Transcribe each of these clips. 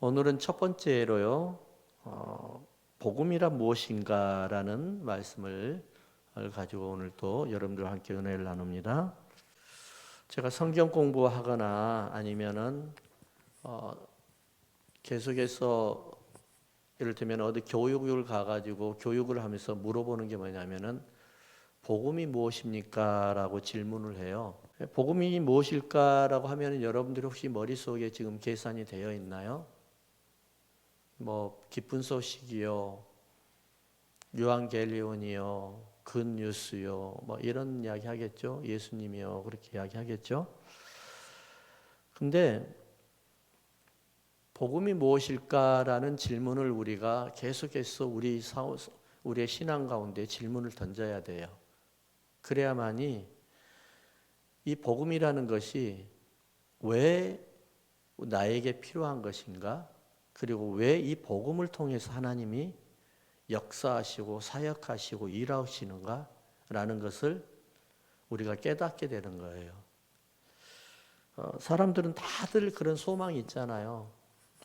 오늘은 첫 번째로요, 복음이란 무엇인가라는 말씀을 가지고 오늘 또 여러분들과 함께 은혜를 나눕니다. 제가 성경 공부하거나 아니면은 계속해서 이를테면 어디 교육을 가가지고 교육을 하면서 물어보는 게 뭐냐면은 복음이 무엇입니까? 라고 질문을 해요. 복음이 무엇일까라고 하면은 여러분들이 혹시 머릿속에 지금 계산이 되어 있나요? 기쁜 소식이요, 유한겔리온이요, 굿뉴스요, 이런 이야기 하겠죠. 예수님이요, 그렇게 이야기 하겠죠. 근데 복음이 무엇일까라는 질문을 우리가 계속해서 우리의 신앙 가운데 질문을 던져야 돼요. 그래야만이 이 복음이라는 것이 왜 나에게 필요한 것인가? 그리고 왜 이 복음을 통해서 하나님이 역사하시고 사역하시고 일하시는가? 라는 것을 우리가 깨닫게 되는 거예요. 사람들은 다들 그런 소망이 있잖아요.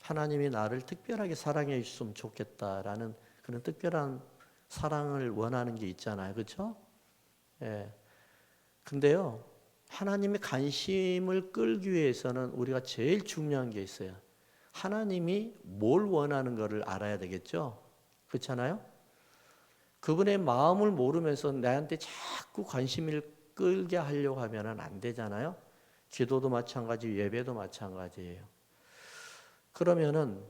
하나님이 나를 특별하게 사랑해 주셨으면 좋겠다라는 그런 특별한 사랑을 원하는 게 있잖아요. 그렇죠? 예. 근데요, 하나님의 관심을 끌기 위해서는 우리가 제일 중요한 게 있어요. 하나님이 뭘 원하는 것을 알아야 되겠죠? 그렇잖아요? 그분의 마음을 모르면서 나한테 자꾸 관심을 끌게 하려고 하면 안 되잖아요? 기도도 마찬가지, 예배도 마찬가지예요. 그러면은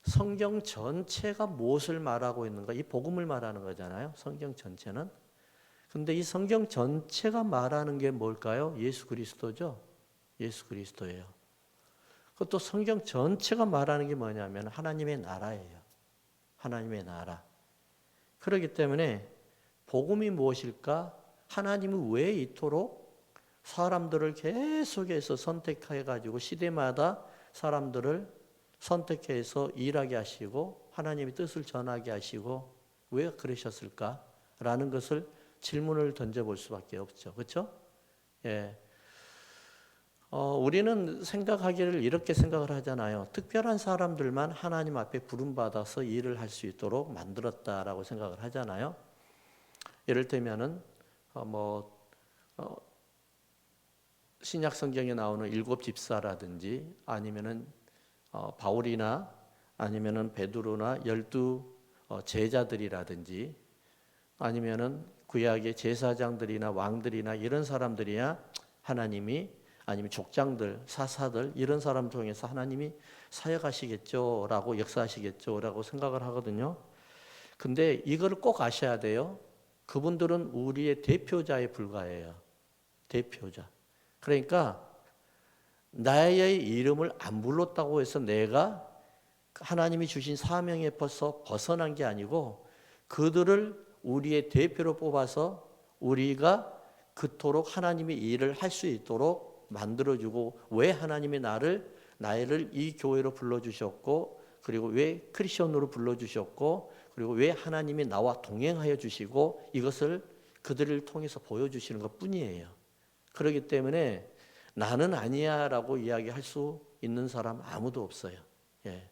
성경 전체가 무엇을 말하고 있는가? 이 복음을 말하는 거잖아요. 성경 전체는. 근데 이 성경 전체가 말하는 게 뭘까요? 예수 그리스도죠. 예수 그리스도예요. 그것도 성경 전체가 말하는 게 뭐냐면 하나님의 나라예요. 하나님의 나라. 그렇기 때문에 복음이 무엇일까? 하나님은 왜 이토록 사람들을 계속해서 선택해가지고 시대마다 사람들을 선택해서 일하게 하시고 하나님의 뜻을 전하게 하시고 왜 그러셨을까? 라는 것을 질문을 던져볼 수밖에 없죠. 그렇죠? 예. 우리는 생각하기를 이렇게 생각을 하잖아요. 특별한 사람들만 하나님 앞에 부름받아서 일을 할 수 있도록 만들었다라고 생각을 하잖아요. 예를 들면은 신약 성경에 나오는 7 집사라든지 아니면은 바울이나 아니면은 베드로나 12 제자들이라든지 아니면은 구약의 제사장들이나 왕들이나 이런 사람들이야 하나님이 아니면 족장들, 사사들 이런 사람 통해서 하나님이 사역하시겠죠라고 역사하시겠죠라고 생각을 하거든요. 근데 이걸 꼭 아셔야 돼요. 그분들은 우리의 대표자에 불과해요. 대표자. 그러니까 나의 이름을 안 불렀다고 해서 내가 하나님이 주신 사명에 벗어난 게 아니고 그들을 우리의 대표로 뽑아서 우리가 그토록 하나님의 일을 할 수 있도록 만들어주고 왜 하나님이 나를 이 교회로 불러주셨고 그리고 왜 크리스천으로 불러주셨고 그리고 왜 하나님이 나와 동행하여 주시고 이것을 그들을 통해서 보여주시는 것 뿐이에요. 그렇기 때문에 나는 아니야 라고 이야기할 수 있는 사람 아무도 없어요. 예.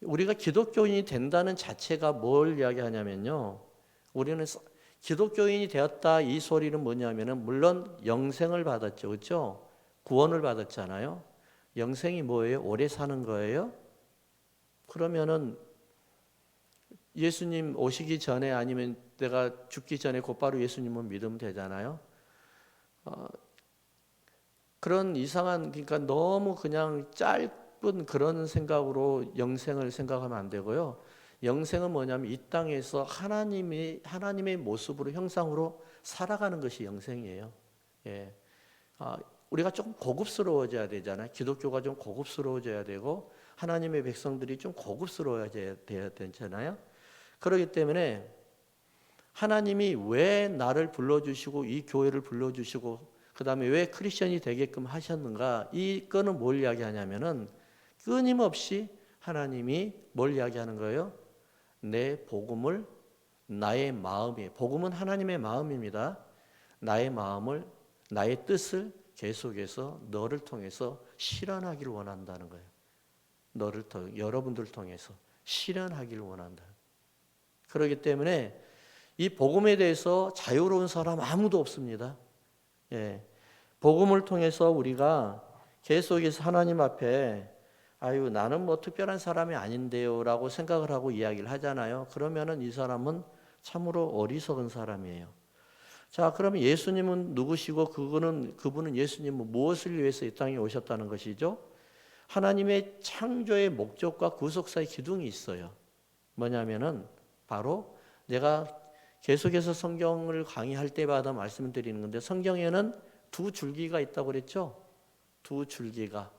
우리가 기독교인이 된다는 자체가 뭘 이야기하냐면요. 우리는 기독교인이 되었다 이 소리는 뭐냐면은 물론 영생을 받았죠. 그렇죠? 구원을 받았잖아요. 영생이 뭐예요? 오래 사는 거예요? 그러면은 예수님 오시기 전에 아니면 내가 죽기 전에 곧바로 예수님을 믿으면 되잖아요. 그런 이상한 그러니까 너무 그냥 짧은 그런 생각으로 영생을 생각하면 안 되고요. 영생은 뭐냐면 이 땅에서 하나님의 모습으로 형상으로 살아가는 것이 영생이에요. 예. 우리가 조금 고급스러워져야 되잖아요. 기독교가 좀 고급스러워져야 되고 하나님의 백성들이 좀 고급스러워져야 되잖아요. 그렇기 때문에 하나님이 왜 나를 불러주시고 이 교회를 불러주시고 그 다음에 왜 크리스천이 되게끔 하셨는가? 이거는 뭘 이야기하냐면은 끊임없이 하나님이 뭘 이야기하는 거예요? 내 복음을 나의 마음에 복음은 하나님의 마음입니다. 나의 마음을 나의 뜻을 계속해서 너를 통해서 실현하기를 원한다는 거예요. 여러분들을 통해서 실현하기를 원한다. 그렇기 때문에 이 복음에 대해서 자유로운 사람 아무도 없습니다. 예. 복음을 통해서 우리가 계속해서 하나님 앞에 아유 나는 뭐 특별한 사람이 아닌데요라고 생각을 하고 이야기를 하잖아요. 그러면은 이 사람은 참으로 어리석은 사람이에요. 자, 그러면 예수님은 누구시고 그분은 예수님은 무엇을 위해서 이 땅에 오셨다는 것이죠? 하나님의 창조의 목적과 구속사의 기둥이 있어요. 뭐냐면은 바로 내가 계속해서 성경을 강의할 때마다 말씀을 드리는 건데 성경에는 두 줄기가 있다고 그랬죠? 두 줄기가.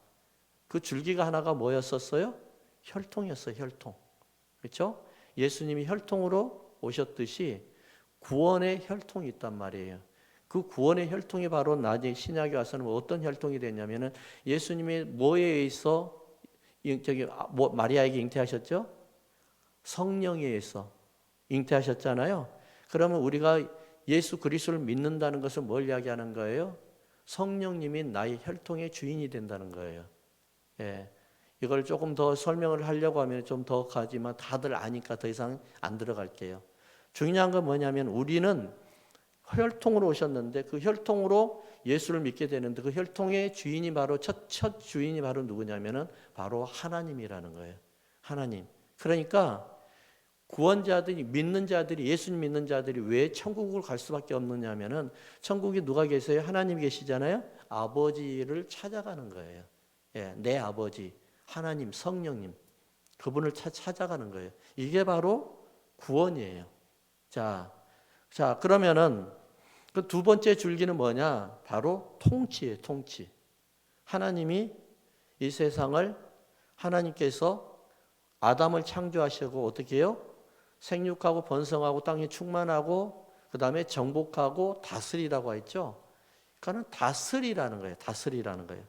그 줄기가 하나가 뭐였었어요? 혈통이었어요, 혈통. 그렇죠? 예수님이 혈통으로 오셨듯이 구원의 혈통이 있단 말이에요. 그 구원의 혈통이 바로 나중에 신약에 와서는 어떤 혈통이 됐냐면은 예수님이 뭐에 의해서 마리아에게 잉태하셨죠? 성령에 의해서 잉태하셨잖아요. 그러면 우리가 예수 그리스도를 믿는다는 것은 뭘 이야기하는 거예요? 성령님이 나의 혈통의 주인이 된다는 거예요. 예. 이걸 조금 더 설명을 하려고 하면 좀 더 가지만 다들 아니까 더 이상 안 들어갈게요. 중요한 건 뭐냐면 우리는 혈통으로 오셨는데 그 혈통으로 예수를 믿게 되는데 그 혈통의 주인이 바로 첫 주인이 바로 누구냐면은 바로 하나님이라는 거예요. 하나님. 그러니까 구원자들이 믿는 자들이 예수님 믿는 자들이 왜 천국을 갈 수밖에 없느냐면은 천국에 누가 계세요? 하나님 계시잖아요. 아버지를 찾아가는 거예요. 예, 내 아버지 하나님 성령님 그분을 찾아가는 거예요. 이게 바로 구원이에요. 자 그러면은 그 두 번째 줄기는 뭐냐? 바로 통치예요. 통치. 하나님이 이 세상을 하나님께서 아담을 창조하시고 어떻게 해요? 생육하고 번성하고 땅에 충만하고 그 다음에 정복하고 다스리라고 했죠. 그러니까는 다스리라는 거예요. 다스리라는 거예요.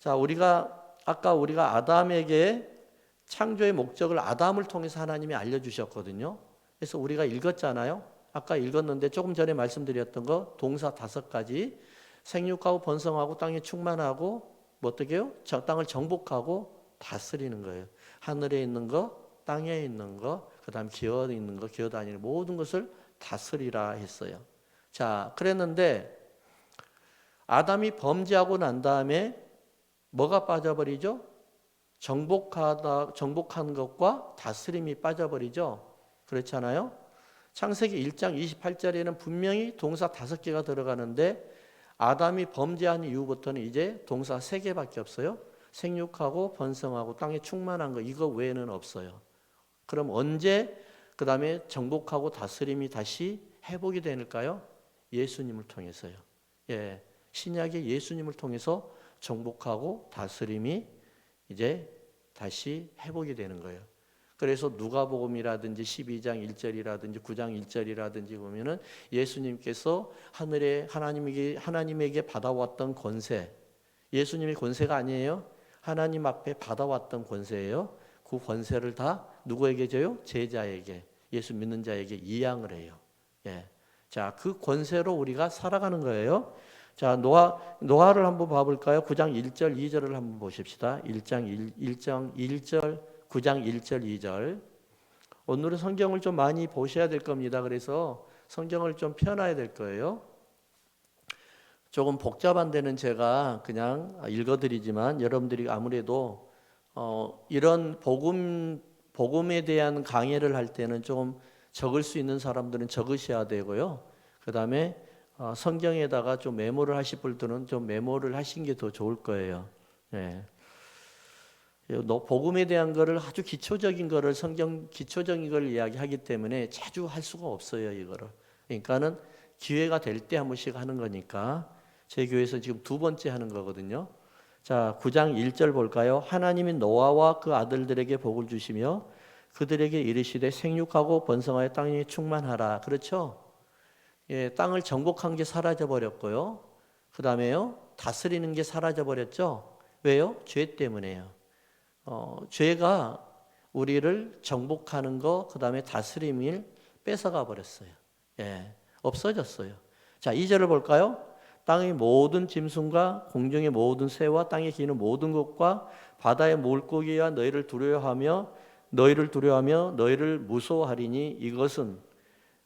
자, 아까 우리가 아담에게 창조의 목적을 아담을 통해서 하나님이 알려주셨거든요. 그래서 우리가 읽었잖아요. 아까 읽었는데 조금 전에 말씀드렸던 거 동사 5가지 생육하고 번성하고 땅에 충만하고 뭐 어떻게 해요? 땅을 정복하고 다스리는 거예요. 하늘에 있는 거, 땅에 있는 거, 그 다음 기어에 있는 거, 기어다니는 모든 것을 다스리라 했어요. 자, 그랬는데 아담이 범죄하고 난 다음에 뭐가 빠져버리죠? 정복한 것과 다스림이 빠져버리죠. 그렇잖아요. 창세기 1장 28절에는 분명히 동사 5개가 들어가는데 아담이 범죄한 이후부터는 이제 동사 3개밖에 없어요. 생육하고 번성하고 땅에 충만한 거 이거 외에는 없어요. 그럼 언제 그 다음에 정복하고 다스림이 다시 회복이 될까요? 예수님을 통해서요. 예, 신약의 예수님을 통해서 정복하고 다스림이 이제 다시 회복이 되는 거예요. 그래서 누가복음이라든지 12장 1절이라든지 9장 1절이라든지 보면은 예수님께서 하늘에 하나님에게 받아왔던 권세, 예수님의 권세가 아니에요. 하나님 앞에 받아왔던 권세예요. 그 권세를 다 누구에게 줘요? 제자에게, 예수 믿는 자에게 이양을 해요. 예. 자, 그 권세로 우리가 살아가는 거예요. 자, 노아를 한번 봐볼까요? 9장 1절 2절을 한번 보십시다. 1장 1절 9장 1절 2절. 오늘은 성경을 좀 많이 보셔야 될 겁니다. 그래서 성경을 좀 펴놔야 될 거예요. 조금 복잡한 데는 제가 그냥 읽어드리지만 여러분들이 아무래도 이런 복음에 대한 강의를 할 때는 좀 적을 수 있는 사람들은 적으셔야 되고요. 그 다음에 성경에다가 좀 메모를 하실 분들은 좀 메모를 하신 게 더 좋을 거예요. 네. 복음에 대한 거를 아주 기초적인 거를 기초적인 걸 이야기하기 때문에 자주 할 수가 없어요, 이거를. 그러니까는 기회가 될 때 한 번씩 하는 거니까 제 교회에서 지금 2번째 하는 거거든요. 자, 9장 1절 볼까요? 하나님이 노아와 그 아들들에게 복을 주시며 그들에게 이르시되 생육하고 번성하여 땅에 충만하라. 그렇죠? 예, 땅을 정복한 게 사라져 버렸고요. 그 다음에요, 다스리는 게 사라져 버렸죠. 왜요? 죄 때문에요. 죄가 우리를 정복하는 거, 그 다음에 다스림을 뺏어가 버렸어요. 예, 없어졌어요. 자, 2절을 볼까요? 땅의 모든 짐승과 공중의 모든 새와 땅에 기는 모든 것과 바다의 물고기와 너희를 두려워하며 너희를 무서워하리니 이것은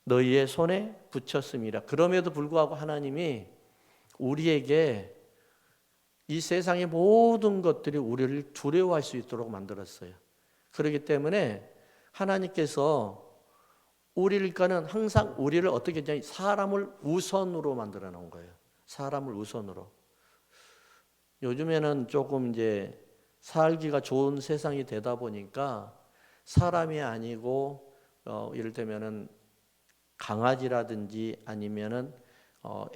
너희의 손에 붙였음이라. 그럼에도 불구하고 하나님이 우리에게 이 세상의 모든 것들이 우리를 두려워할 수 있도록 만들었어요. 그렇기 때문에 하나님께서 우리는 항상 우리를 어떻게 했냐면 사람을 우선으로 만들어 놓은 거예요. 사람을 우선으로. 요즘에는 조금 이제 살기가 좋은 세상이 되다 보니까 사람이 아니고 이를테면은 강아지라든지 아니면은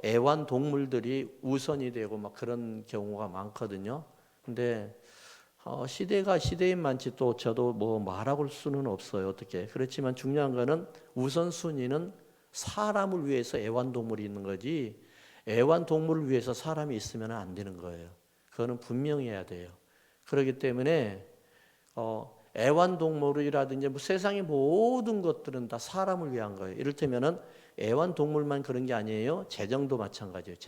애완동물들이 우선이 되고 막 그런 경우가 많거든요. 근데 시대가 시대인 만치 또 저도 뭐 말하고 수는 없어요. 어떻게. 그렇지만 중요한 거는 우선순위는 사람을 위해서 애완동물이 있는 거지 애완동물을 위해서 사람이 있으면 안 되는 거예요. 그거는 분명히 해야 돼요. 그렇기 때문에 애완동물이라든지 뭐 세상의 모든 것들은 다 사람을 위한 거예요. 이를테면은 애완동물만 그런 게 아니에요. 재정도 마찬가지예요.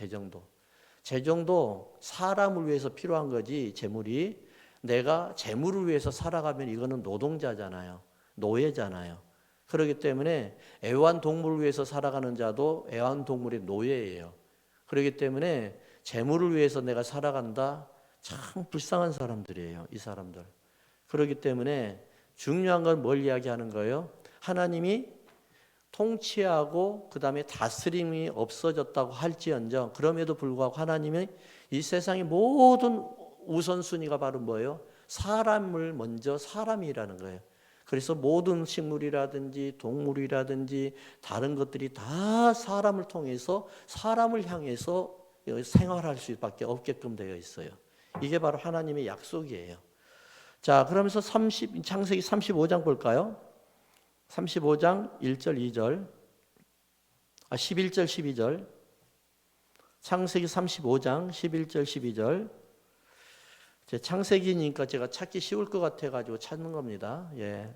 재정도 사람을 위해서 필요한 거지 재물이. 내가 재물을 위해서 살아가면 이거는 노동자잖아요. 노예잖아요. 그렇기 때문에 애완동물을 위해서 살아가는 자도 애완동물의 노예예요. 그렇기 때문에 재물을 위해서 내가 살아간다? 참 불쌍한 사람들이에요. 이 사람들. 그렇기 때문에 중요한 건 뭘 이야기하는 거예요? 하나님이 통치하고 그 다음에 다스림이 없어졌다고 할지언정 그럼에도 불구하고 하나님이 이 세상의 모든 우선순위가 바로 뭐예요? 사람을 먼저 사람이라는 거예요. 그래서 모든 식물이라든지 동물이라든지 다른 것들이 다 사람을 통해서 사람을 향해서 생활할 수밖에 없게끔 되어 있어요. 이게 바로 하나님의 약속이에요. 자, 그러면서 창세기 35장 볼까요? 35장 1절 2절 11절 12절 창세기 35장 11절 12절 창세기니까 제가 찾기 쉬울 것 같아가지고 찾는 겁니다. 예.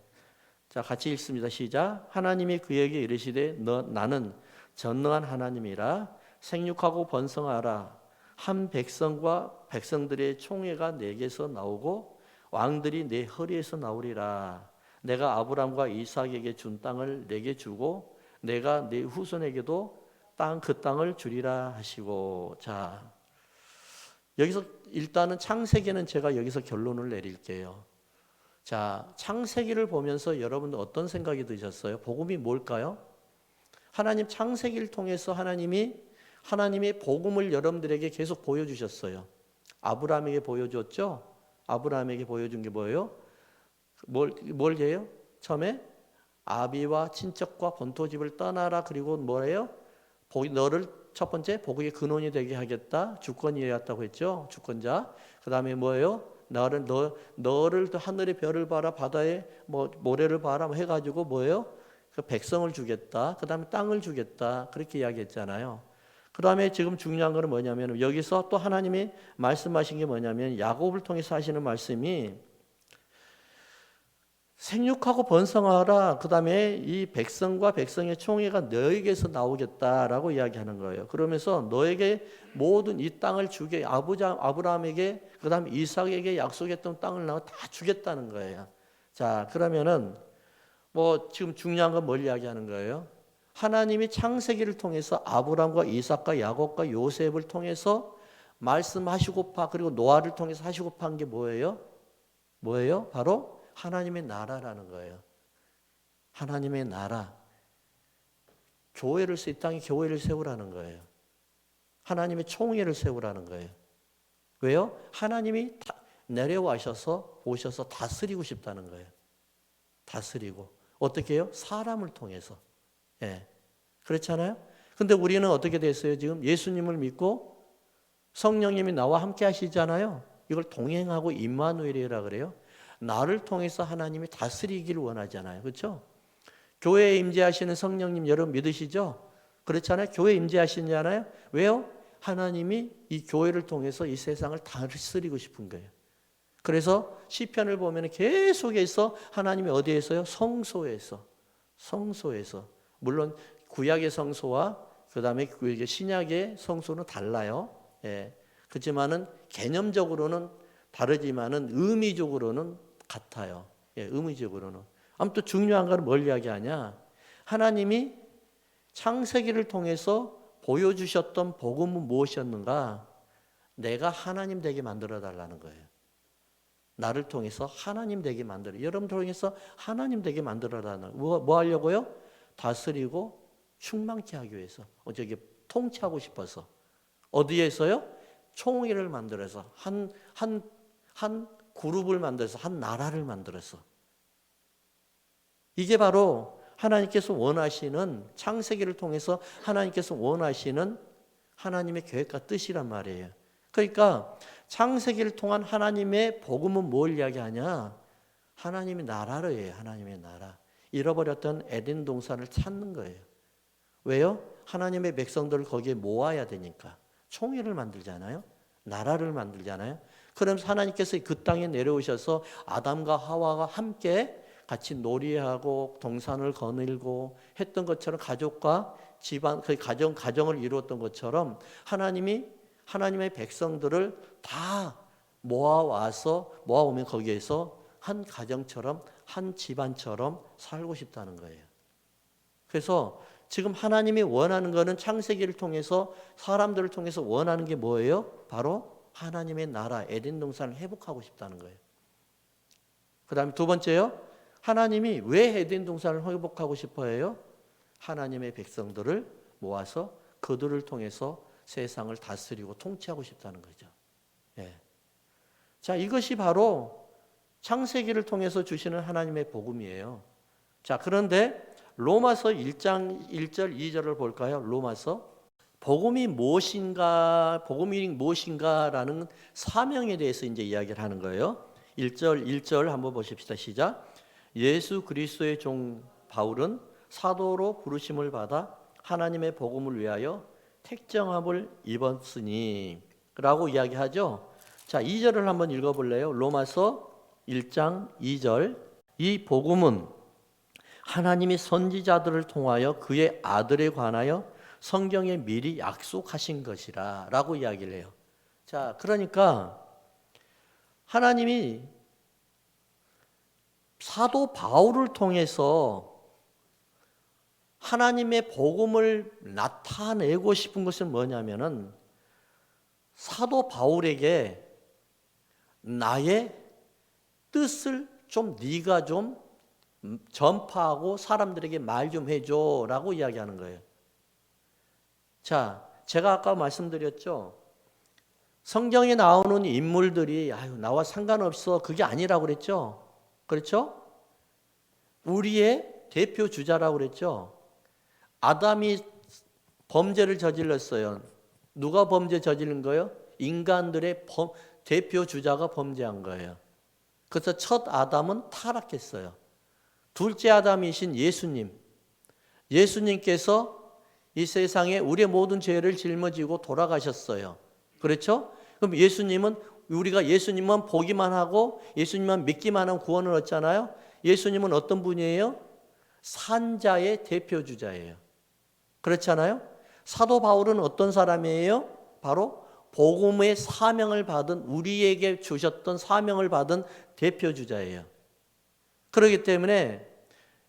자, 같이 읽습니다. 시작. 하나님이 그에게 이르시되 나는 전능한 하나님이라 생육하고 번성하라. 한 백성과 백성들의 총회가 내게서 나오고 왕들이 내 허리에서 나오리라. 내가 아브람과 이삭에게 준 땅을 내게 주고 내가 내 후손에게도 그 땅을 주리라 하시고. 자, 여기서 일단은 창세기는 제가 여기서 결론을 내릴게요. 자, 창세기를 보면서 여러분들 어떤 생각이 드셨어요? 복음이 뭘까요? 하나님 창세기를 통해서 하나님의 복음을 여러분들에게 계속 보여주셨어요. 아브라함에게 보여줬죠? 아브라함에게 보여준 게 뭐예요? 뭘 해요? 처음에 아비와 친척과 본토집을 떠나라. 그리고 뭐예요? 너를 첫 번째 복의 근원이 되게 하겠다. 주권이었다고 했죠. 주권자. 그 다음에 뭐예요? 너를 하늘의 별을 봐라, 바다의 모래를 봐라 해가지고 뭐예요? 그 백성을 주겠다. 그 다음에 땅을 주겠다. 그렇게 이야기했잖아요. 그 다음에 지금 중요한 거는 뭐냐면 여기서 또 하나님이 말씀하신 게 뭐냐면 야곱을 통해서 하시는 말씀이 생육하고 번성하라. 그 다음에 이 백성과 백성의 총회가 너에게서 나오겠다라고 이야기하는 거예요. 그러면서 너에게 모든 이 땅을 주게 아브라함에게 그 다음에 이삭에게 약속했던 땅을 다 주겠다는 거예요. 자, 그러면은 지금 중요한 건 뭘 이야기하는 거예요? 하나님이 창세기를 통해서 아브라함과 이삭과 야곱과 요셉을 통해서 말씀하시고파 그리고 노아를 통해서 하시고파 한 게 뭐예요? 바로 하나님의 나라라는 거예요. 하나님의 나라. 이 땅에 교회를 세우라는 거예요. 하나님의 총회를 세우라는 거예요. 왜요? 하나님이 내려와셔서 오셔서 다스리고 싶다는 거예요. 다스리고. 어떻게 해요? 사람을 통해서. 예. 그렇잖아요? 근데 우리는 어떻게 됐어요? 지금 예수님을 믿고 성령님이 나와 함께 하시잖아요. 이걸 동행하고 임마누엘이라 그래요. 나를 통해서 하나님이 다스리기를 원하잖아요. 그렇죠? 교회에 임재하시는 성령님 여러분 믿으시죠? 그렇잖아요. 교회에 임재하시잖아요. 왜요? 하나님이 이 교회를 통해서 이 세상을 다스리고 싶은 거예요. 그래서 시편을 보면 계속해서 하나님이 어디에서요? 성소에서. 물론 구약의 성소와 그다음에 그 신약의 성수는 달라요. 예. 그렇지만은 개념적으로는 다르지만은 의미적으로는 같아요. 예, 의미적으로는. 아무튼 중요한 건 뭘 이야기하냐? 하나님이 창세기를 통해서 보여주셨던 복음은 무엇이었는가? 내가 하나님 되게 만들어 달라는 거예요. 나를 통해서 하나님 되게 만들어. 여러분 통해서 하나님 되게 만들어 달라는. 뭐 하려고요? 다스리고 충만케 하기 위해서. 저기 통치하고 싶어서. 어디에서요? 총회를 만들어서 한 그룹을 만들어서 한 나라를 만들어서. 이게 바로 하나님께서 원하시는 창세기를 통해서 하나님께서 원하시는 하나님의 계획과 뜻이란 말이에요. 그러니까 창세기를 통한 하나님의 복음은 뭘 이야기하냐? 하나님의 나라를 해요. 하나님의 나라. 잃어버렸던 에덴 동산을 찾는 거예요. 왜요? 하나님의 백성들을 거기에 모아야 되니까. 총회를 만들잖아요. 나라를 만들잖아요. 그러면서 하나님께서 그 땅에 내려오셔서 아담과 하와가 함께 같이 놀이하고 동산을 거닐고 했던 것처럼 가족과 집안, 그 가정을 이루었던 것처럼 하나님의 백성들을 다 모아오면 거기에서 한 가정처럼 한 집안처럼 살고 싶다는 거예요. 그래서 지금 하나님이 원하는 것은 창세기를 통해서 사람들을 통해서 원하는 게 뭐예요? 바로 하나님의 나라 에덴 동산을 회복하고 싶다는 거예요. 그 다음에 두 번째요. 하나님이 왜 에덴 동산을 회복하고 싶어 해요? 하나님의 백성들을 모아서 그들을 통해서 세상을 다스리고 통치하고 싶다는 거죠. 예. 자, 이것이 바로 창세기를 통해서 주시는 하나님의 복음이에요. 자, 그런데 로마서 1장 1절 2절을 볼까요? 로마서 복음이 무엇인가라는 사명에 대해서 이제 이야기를 하는 거예요. 1절 한번 보십시다. 시작. 예수 그리스도의 종 바울은 사도로 부르심을 받아 하나님의 복음을 위하여 택정함을 입었으니 라고 이야기하죠. 자, 2절을 한번 읽어볼래요? 로마서 1장 2절. 이 복음은 하나님이 선지자들을 통하여 그의 아들에 관하여 성경에 미리 약속하신 것이라 라고 이야기를 해요. 자, 그러니까 하나님이 사도 바울을 통해서 하나님의 복음을 나타내고 싶은 것은 뭐냐면은 사도 바울에게 나의 뜻을 좀 네가 좀 전파하고 사람들에게 말 좀 해줘라고 이야기하는 거예요. 자, 제가 아까 말씀드렸죠. 성경에 나오는 인물들이 나와 상관없어 그게 아니라고 그랬죠. 그렇죠? 우리의 대표 주자라고 그랬죠. 아담이 범죄를 저질렀어요. 누가 범죄 저지른 거예요? 인간들의 대표 주자가 범죄한 거예요. 그래서 첫 아담은 타락했어요. 둘째 아담이신 예수님께서 이 세상에 우리의 모든 죄를 짊어지고 돌아가셨어요. 그렇죠? 그럼 우리가 예수님만 보기만 하고 예수님만 믿기만 하면 구원을 얻잖아요. 예수님은 어떤 분이에요? 산자의 대표주자예요. 그렇잖아요? 사도 바울은 어떤 사람이에요? 바로 복음의 사명을 받은, 우리에게 주셨던 사명을 받은 대표주자예요. 그렇기 때문에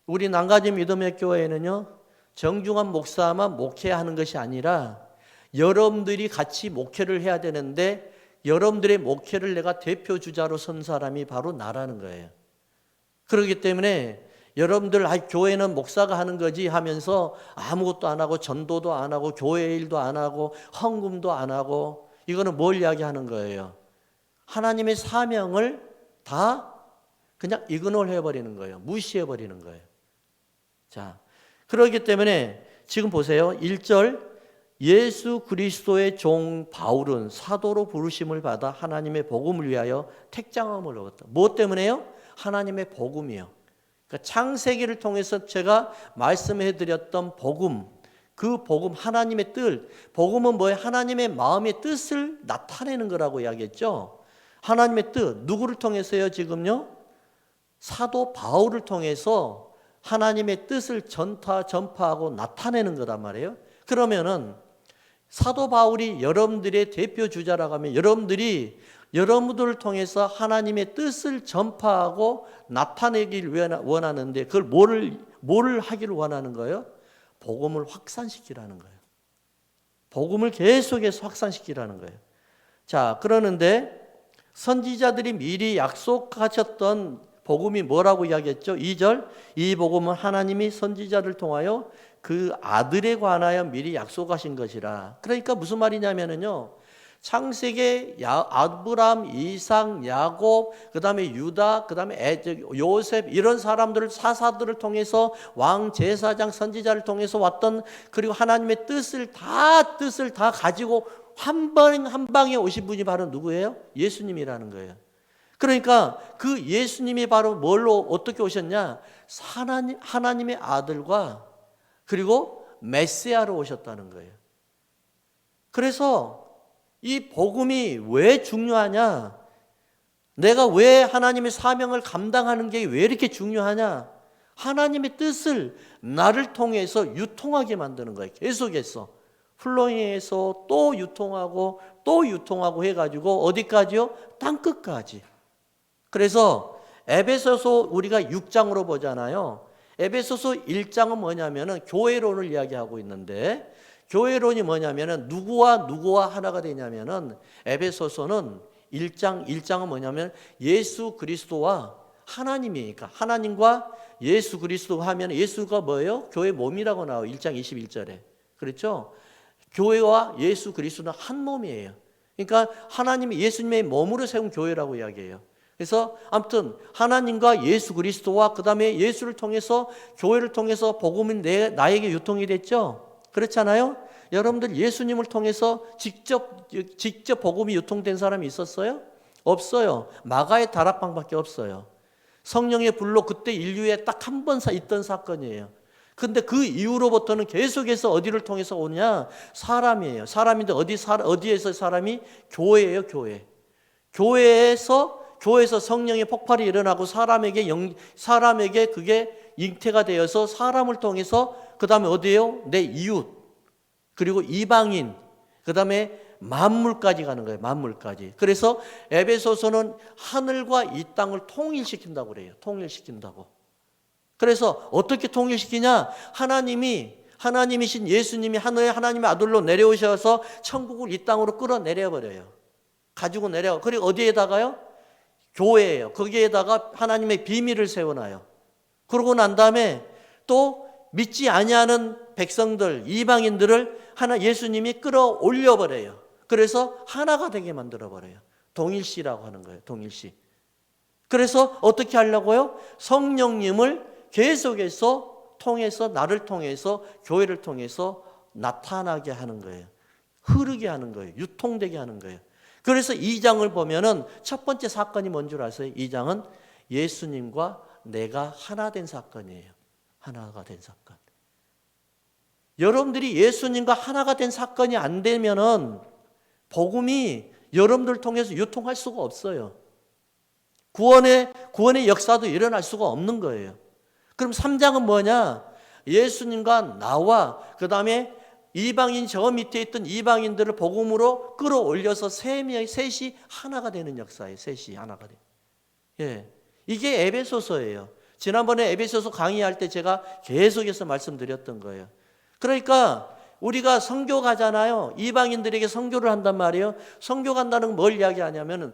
우리 난가지 믿음의 교회는요, 정중한 목사만 목회하는 것이 아니라 여러분들이 같이 목회를 해야 되는데 여러분들의 목회를 내가 대표주자로 선 사람이 바로 나라는 거예요. 그렇기 때문에 여러분들 교회는 목사가 하는 거지 하면서 아무것도 안 하고 전도도 안 하고 교회 일도 안 하고 헌금도 안 하고 이거는 뭘 이야기하는 거예요? 하나님의 사명을 다 그냥 이그노를 해버리는 거예요. 무시해버리는 거예요. 자, 그렇기 때문에 지금 보세요. 1절 예수 그리스도의 종 바울은 사도로 부르심을 받아 하나님의 복음을 위하여 택장함을 얻었다. 무엇 때문에요? 하나님의 복음이요. 그러니까 창세기를 통해서 제가 말씀해드렸던 복음, 그 복음 하나님의 뜻, 복음은 뭐예요? 하나님의 마음의 뜻을 나타내는 거라고 이야기했죠. 하나님의 뜻, 누구를 통해서요? 지금요? 사도 바울을 통해서 하나님의 뜻을 전파하고 나타내는 거란 말이에요. 그러면은 사도 바울이 여러분들의 대표 주자라고 하면 여러분들을 통해서 하나님의 뜻을 전파하고 나타내길 원하는데 그걸 뭐를 하기를 원하는 거예요? 복음을 확산시키라는 거예요. 복음을 계속해서 확산시키라는 거예요. 자, 그러는데 선지자들이 미리 약속하셨던 복음이 뭐라고 이야기했죠? 2절, 이 복음은 하나님이 선지자를 통하여 그 아들에 관하여 미리 약속하신 것이라. 그러니까 무슨 말이냐면요, 창세기 아브람, 이삭, 야곱, 그 다음에 유다, 그 다음에 요셉, 이런 사사들을 통해서 왕, 제사장, 선지자를 통해서 왔던, 그리고 하나님의 뜻을 다 가지고 한 방에 오신 분이 바로 누구예요? 예수님이라는 거예요. 그러니까 그 예수님이 바로 어떻게 오셨냐? 하나님의 아들과 그리고 메시아로 오셨다는 거예요. 그래서 이 복음이 왜 중요하냐? 내가 왜 하나님의 사명을 감당하는 게 왜 이렇게 중요하냐? 하나님의 뜻을 나를 통해서 유통하게 만드는 거예요. 계속해서 플로잉해서 또 유통하고 해가지고 어디까지요? 땅끝까지. 그래서 에베소서 우리가 6장으로 보잖아요. 에베소서 1장은 뭐냐면은 교회론을 이야기하고 있는데, 교회론이 뭐냐면은 누구와 하나가 되냐면은 에베소서는 1장은 뭐냐면 예수 그리스도와 하나님이니까 하나님과 예수 그리스도 하면 예수가 뭐예요? 교회 몸이라고 나와요. 1장 21절에. 그렇죠? 교회와 예수 그리스도는 한 몸이에요. 그러니까 하나님이 예수님의 몸으로 세운 교회라고 이야기해요. 그래서 아무튼 하나님과 예수 그리스도와 그 다음에 예수를 통해서 교회를 통해서 복음이 나에게 유통이 됐죠. 그렇잖아요. 여러분들 예수님을 통해서 직접 복음이 유통된 사람이 있었어요? 없어요. 마가의 다락방밖에 없어요. 성령의 불로 그때 인류에 딱 한 번 있던 사건이에요. 근데 그 이후로부터는 계속해서 어디를 통해서 오냐? 사람이에요. 사람인데 어디에서 사람이? 교회예요, 교회. 교회에서 성령의 폭발이 일어나고 사람에게 그게 잉태가 되어서 사람을 통해서 그 다음에 어디예요? 내 이웃, 그리고 이방인, 그 다음에 만물까지 가는 거예요. 만물까지. 그래서 에베소서는 하늘과 이 땅을 통일시킨다고 그래요. 통일시킨다고. 그래서 어떻게 통일시키냐? 하나님이신 예수님이 하나님의 아들로 내려오셔서 천국을 이 땅으로 끌어내려버려요. 가지고 그리고 어디에다가요? 교회예요. 거기에다가 하나님의 비밀을 세워놔요. 그러고 난 다음에 또 믿지 아니하는 백성들, 이방인들을 예수님이 끌어올려 버려요. 그래서 하나가 되게 만들어 버려요. 동일시라고 하는 거예요. 동일시. 그래서 어떻게 하려고요? 성령님을 계속해서 나를 통해서 교회를 통해서 나타나게 하는 거예요. 흐르게 하는 거예요. 유통되게 하는 거예요. 그래서 2장을 보면은 첫 번째 사건이 뭔 줄 아세요? 2장은 예수님과 내가 하나 된 사건이에요. 하나가 된 사건. 여러분들이 예수님과 하나가 된 사건이 안 되면은 복음이 여러분들 통해서 유통할 수가 없어요. 구원의 역사도 일어날 수가 없는 거예요. 그럼 3장은 뭐냐? 예수님과 나와 그 다음에 이방인 저 밑에 있던 이방인들을 복음으로 끌어올려서 셋이 하나가 되는 역사예요. 셋이 하나가 돼요. 예, 이게 에베소서예요. 지난번에 에베소서 강의할 때 제가 계속해서 말씀드렸던 거예요. 그러니까 우리가 선교 가잖아요. 이방인들에게 선교를 한단 말이에요. 선교 간다는 건 뭘 이야기하냐면은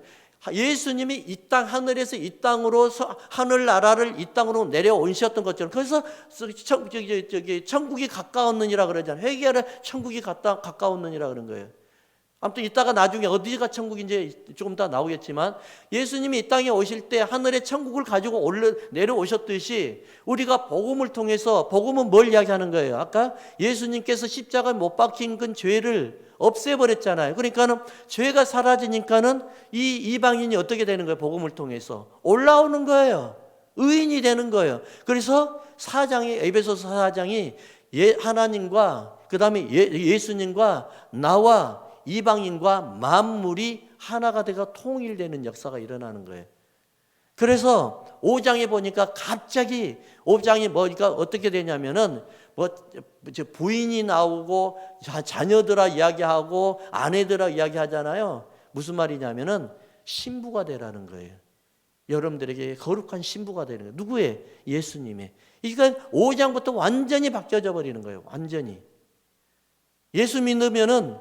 예수님이 이 땅 하늘에서 이 땅으로 하늘 나라를 이 땅으로 내려오셨던 것처럼 그래서 천국이 가까웠느니라 그러잖아요. 회개하라 천국이 가까웠느니라 그런 거예요. 아무튼 이따가 나중에 어디가 천국인지 조금 더 나오겠지만 예수님이 이 땅에 오실 때 하늘의 천국을 가지고 내려오셨듯이 우리가 복음을 통해서 복음은 뭘 이야기하는 거예요? 아까 예수님께서 십자가에 못 박힌 그 죄를 없애버렸잖아요. 그러니까는 죄가 사라지니까는 이 이방인이 어떻게 되는 거예요? 복음을 통해서 올라오는 거예요. 의인이 되는 거예요. 그래서 에베소서 4장이 하나님과 그 다음에 예수님과 나와 이방인과 만물이 하나가 되어 통일되는 역사가 일어나는 거예요. 그래서 5장에 보니까 갑자기 5장에 뭐니까 어떻게 되냐면은 뭐 부인이 나오고 자녀들아 이야기하고 아내들아 이야기하잖아요. 무슨 말이냐면은 신부가 되라는 거예요. 여러분들에게 거룩한 신부가 되는 거예요. 누구의? 예수님의. 그러니까 5장부터 완전히 바뀌어져 버리는 거예요. 완전히. 예수 믿으면은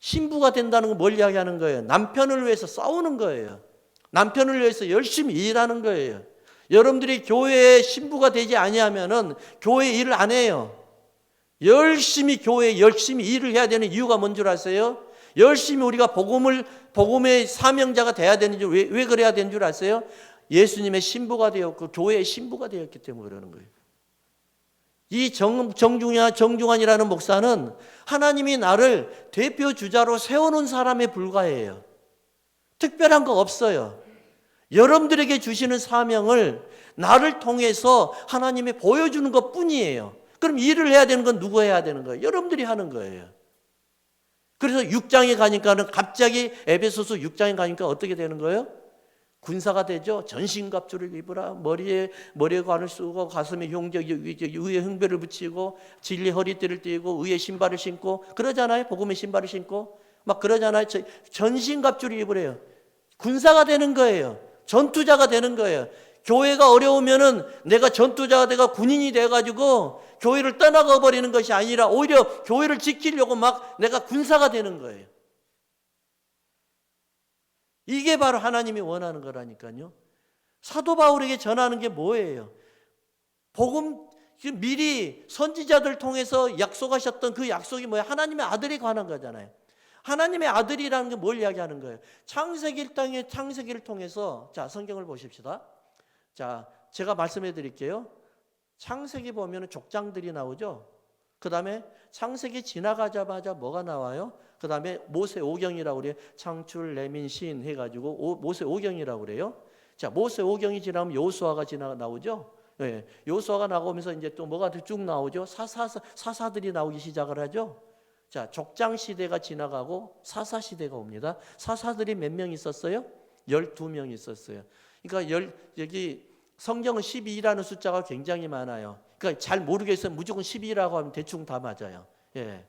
신부가 된다는 건 뭘 이야기하는 거예요? 남편을 위해서 싸우는 거예요. 남편을 위해서 열심히 일하는 거예요. 여러분들이 교회의 신부가 되지 아니하면은 교회 일을 안 해요. 열심히 교회에 열심히 일을 해야 되는 이유가 뭔 줄 아세요? 열심히 우리가 복음의 사명자가 돼야 되는지 왜 그래야 되는 줄 아세요? 예수님의 신부가 되었고 교회의 신부가 되었기 때문에 그러는 거예요. 이 정중환이라는 목사는 하나님이 나를 대표 주자로 세워놓은 사람에 불과해요. 특별한 거 없어요. 여러분들에게 주시는 사명을 나를 통해서 하나님이 보여주는 것 뿐이에요. 그럼 일을 해야 되는 건 누가 해야 되는 거예요? 여러분들이 하는 거예요. 그래서 6장에 가니까는 갑자기 에베소서 6장에 가니까 어떻게 되는 거예요? 군사가 되죠. 전신갑주를 입으라. 머리에 관을 쓰고 가슴에 의의 흉배를 붙이고 진리 허리띠를 띠고 의의 신발을 신고 그러잖아요. 복음의 신발을 신고 막 그러잖아요. 전신갑주를 입으래요. 군사가 되는 거예요. 전투자가 되는 거예요. 교회가 어려우면은 내가 전투자가 돼가 군인이 돼가지고 교회를 떠나가 버리는 것이 아니라 오히려 교회를 지키려고 막 내가 군사가 되는 거예요. 이게 바로 하나님이 원하는 거라니까요. 사도 바울에게 전하는 게 뭐예요? 복음 미리 선지자들 통해서 약속하셨던 그 약속이 뭐예요? 하나님의 아들에 관한 거잖아요. 하나님의 아들이라는 게 뭘 이야기하는 거예요? 창세기 1장의 창세기를 통해서 자 성경을 보십시다. 자 제가 말씀해 드릴게요. 창세기 보면 족장들이 나오죠. 그 다음에 창세기 지나가자마자 뭐가 나와요? 그 다음에 모세 오경이라고 그래요. 창출, 레민, 신 해가지고 모세 오경이라고 그래요. 자, 모세 오경이 지나면 여호수아가 나오죠. 네, 여호수아가 나오면서 이제 또 뭐가 쭉 나오죠. 사사들이 나오기 시작을 하죠. 자, 족장 시대가 지나가고 사사 시대가 옵니다. 사사들이 몇 명 있었어요? 12명 있었어요. 그러니까 여기 성경은 12라는 숫자가 굉장히 많아요. 그러니까 잘 모르겠으면 무조건 12라고 하면 대충 다 맞아요. 예.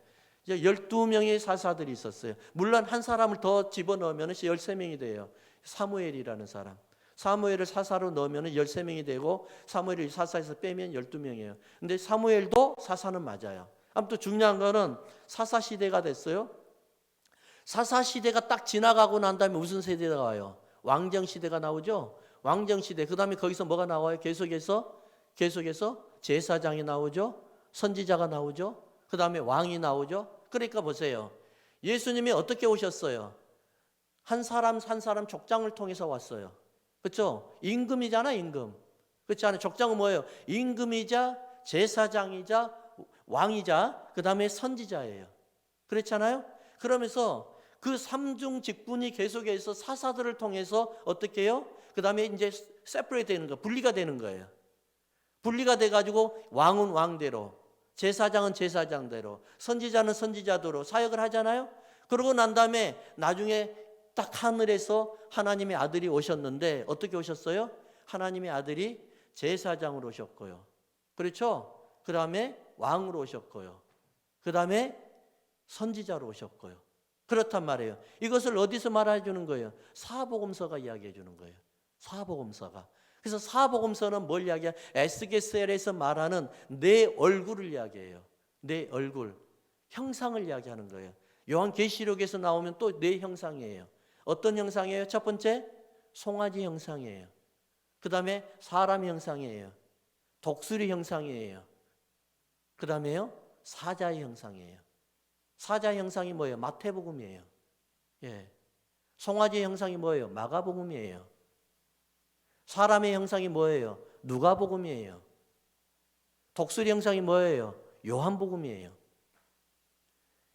12명의 사사들이 있었어요. 물론 한 사람을 더 집어넣으면 13명이 돼요. 사무엘이라는 사람. 사무엘을 사사로 넣으면 13명이 되고 사무엘을 사사에서 빼면 12명이에요. 근데 사무엘도 사사는 맞아요. 아무튼 중요한 거는 사사 시대가 됐어요. 사사 시대가 딱 지나가고 난 다음에 무슨 세대가 와요? 왕정 시대가 나오죠. 왕정 시대. 그다음에 거기서 뭐가 나와요? 계속해서 제사장이 나오죠. 선지자가 나오죠. 그다음에 왕이 나오죠. 그러니까 보세요. 예수님이 어떻게 오셨어요? 한 사람 족장을 통해서 왔어요. 그렇죠? 임금이잖아, 임금. 그렇지 않아요? 족장은 뭐예요? 임금이자 제사장이자 왕이자 그다음에 선지자예요. 그렇잖아요? 그러면서 그 삼중 직분이 계속해서 사사들을 통해서 어떻게 해요? 그다음에 이제 세퍼레이트 되는 거, 분리가 되는 거예요. 분리가 돼 가지고 왕은 왕대로, 제사장은 제사장대로, 선지자는 선지자대로 사역을 하잖아요. 그러고 난 다음에 나중에 딱 하늘에서 하나님의 아들이 오셨는데 어떻게 오셨어요? 하나님의 아들이 제사장으로 오셨고요. 그렇죠? 그 다음에 왕으로 오셨고요. 그 다음에 선지자로 오셨고요. 그렇단 말이에요. 이것을 어디서 말해 주는 거예요? 사복음서가 이야기해 주는 거예요. 사복음서가. 그래서 사복음서는 뭘 이야기해요? 에스겔에서 말하는 내 얼굴을 이야기해요. 내 얼굴, 형상을 이야기하는 거예요. 요한계시록에서 나오면 또 내 형상이에요. 어떤 형상이에요? 첫 번째, 송아지 형상이에요. 그 다음에 사람 형상이에요. 독수리 형상이에요. 그 다음에요, 사자의 형상이에요. 사자 형상이 뭐예요? 마태복음이에요. 예. 송아지 형상이 뭐예요? 마가복음이에요. 사람의 형상이 뭐예요? 누가복음이에요. 독수리 형상이 뭐예요? 요한복음이에요.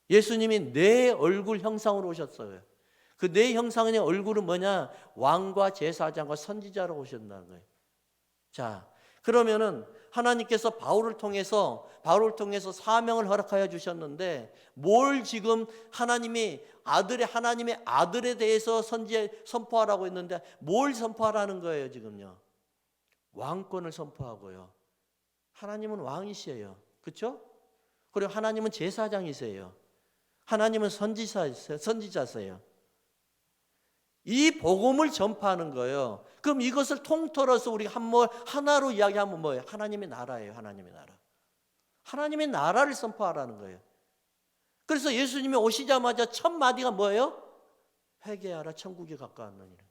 예수님이 내 얼굴 형상으로 오셨어요. 그 내 형상의 얼굴은 뭐냐? 왕과 제사장과 선지자로 오셨다는 거예요. 자, 그러면은 하나님께서 바울을 통해서 사명을 허락하여 주셨는데 뭘 지금 하나님의 아들에 대해서 선포하라고 했는데 뭘 선포하라는 거예요, 지금요? 왕권을 선포하고요. 하나님은 왕이시에요. 그렇죠? 그리고 하나님은 제사장이세요. 하나님은 선지자세요. 이 복음을 전파하는 거예요. 그럼 이것을 통틀어서 우리가 하나로 이야기하면 뭐예요? 하나님의 나라예요. 하나님의 나라. 하나님의 나라를 선포하라는 거예요. 그래서 예수님이 오시자마자 첫 마디가 뭐예요? 회개하라, 천국이 가까웠느니라.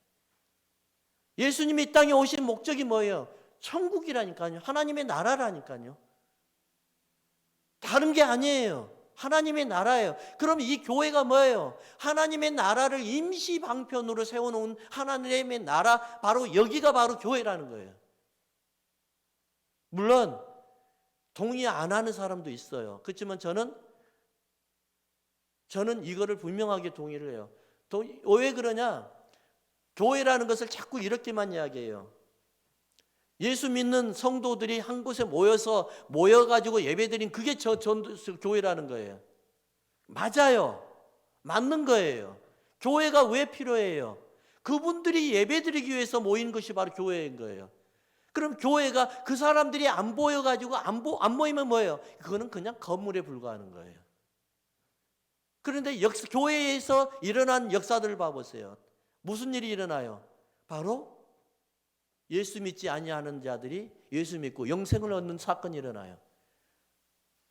예수님이 이 땅에 오신 목적이 뭐예요? 천국이라니까요. 하나님의 나라라니까요. 다른 게 아니에요. 하나님의 나라예요. 그럼 이 교회가 뭐예요? 하나님의 나라를 임시 방편으로 세워놓은 하나님의 나라, 바로 여기가 바로 교회라는 거예요. 물론 동의 안 하는 사람도 있어요. 그렇지만 저는 이거를 분명하게 동의를 해요. 왜 그러냐? 교회라는 것을 자꾸 이렇게만 이야기해요. 예수 믿는 성도들이 한 곳에 모여가지고 예배드린 그게 교회라는 거예요. 맞아요. 맞는 거예요. 교회가 왜 필요해요? 그분들이 예배드리기 위해서 모인 것이 바로 교회인 거예요. 그럼 교회가 그 사람들이 안 보여가지고 안 모이면 뭐예요? 그거는 그냥 건물에 불과하는 거예요. 그런데 교회에서 일어난 역사들을 봐보세요. 무슨 일이 일어나요? 바로 예수 믿지 아니하는 자들이 예수 믿고 영생을 얻는 사건이 일어나요.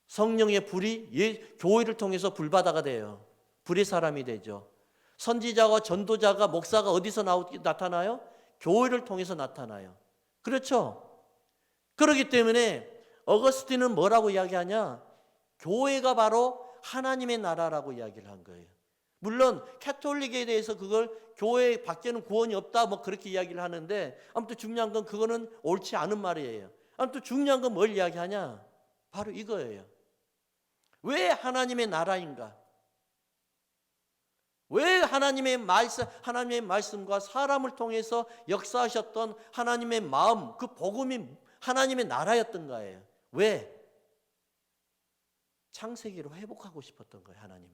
성령의 불이 교회를 통해서 불바다가 돼요. 불의 사람이 되죠. 선지자와 전도자가 목사가 어디서 나타나요? 교회를 통해서 나타나요. 그렇죠? 그렇기 때문에 어거스틴은 뭐라고 이야기하냐? 교회가 바로 하나님의 나라라고 이야기를 한 거예요. 물론 캐톨릭에 대해서 그걸 교회 밖에는 구원이 없다 뭐 그렇게 이야기를 하는데, 아무튼 중요한 건 그거는 옳지 않은 말이에요. 아무튼 중요한 건 뭘 이야기하냐? 바로 이거예요. 왜 하나님의 나라인가? 왜 하나님의 말씀과 사람을 통해서 역사하셨던 하나님의 마음, 그 복음이 하나님의 나라였던가예요. 왜? 창세기로 회복하고 싶었던 거예요. 하나님이.